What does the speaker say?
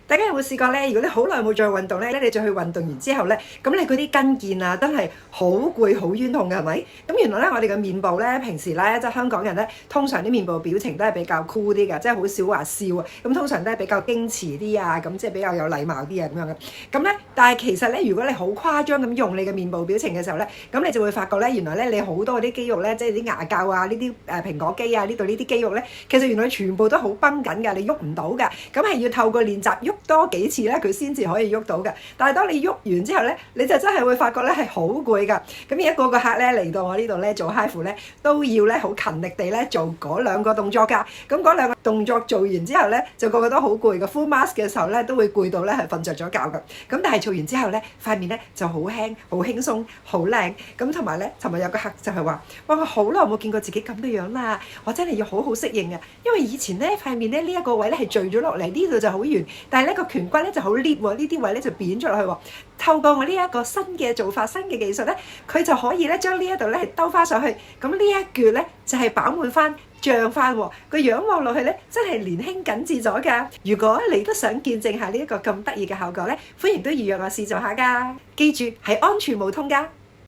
大家有冇試過咧？如果你好耐冇再運動咧，你再去運動完之後咧，咁你嗰啲筋腱啊，真係好攰、好冤痛嘅，係咪？咁原來咧，我哋嘅面部咧，平時咧，即係香港人咧，通常啲面部表情都係比較 cool 啲嘅，即係好少話笑啊。咁通常都係比較矜持啲啊，咁即係比較有禮貌啲啊咁樣嘅。咁咧，但係其實咧，如果你好誇張咁用你嘅面部表情嘅時候咧，咁你就會發覺咧，原來咧你好多嗰啲肌肉咧，即係啲牙骹啊，呢啲蘋果肌啊，呢度呢啲肌肉咧，其實原來全部都好繃緊㗎，你喐唔到㗎。咁係要透過練習喐多幾次咧，佢先至可以喐到嘅。但係當你喐完之後咧，你就真係會發覺咧係好攰㗎。咁而家個個客咧嚟到我呢度咧做 HIFU咧，都要咧好勤力地咧做嗰兩個動作㗎。咁嗰兩個動作做完之後咧，就個個都好攰嘅。Full mask 嘅時候咧，都會攰到咧係瞓着咗覺㗎。咁但係做完之後咧，塊面咧就好輕、好輕鬆、好靚。咁同埋咧，尋日有個客就係話：哇！我好耐冇見過自己咁嘅樣啦，我真係要好好適應啊。因為以前咧塊面咧呢一個位咧係墜咗落嚟，呢度就好圓，但係咧個顴骨咧就好 lift 喎，呢啲位咧就扁咗落去喎。透過我呢一個新嘅做法、新嘅技術咧，佢就可以咧將呢一度咧係兜翻上去。咁呢一橛咧就係飽滿翻、脹翻喎，個樣望落去咧真係年輕緊緻咗㗎。如果你都想見證下呢一個咁得意嘅效果咧，歡迎都預約我試做下㗎。記住係安全無痛㗎。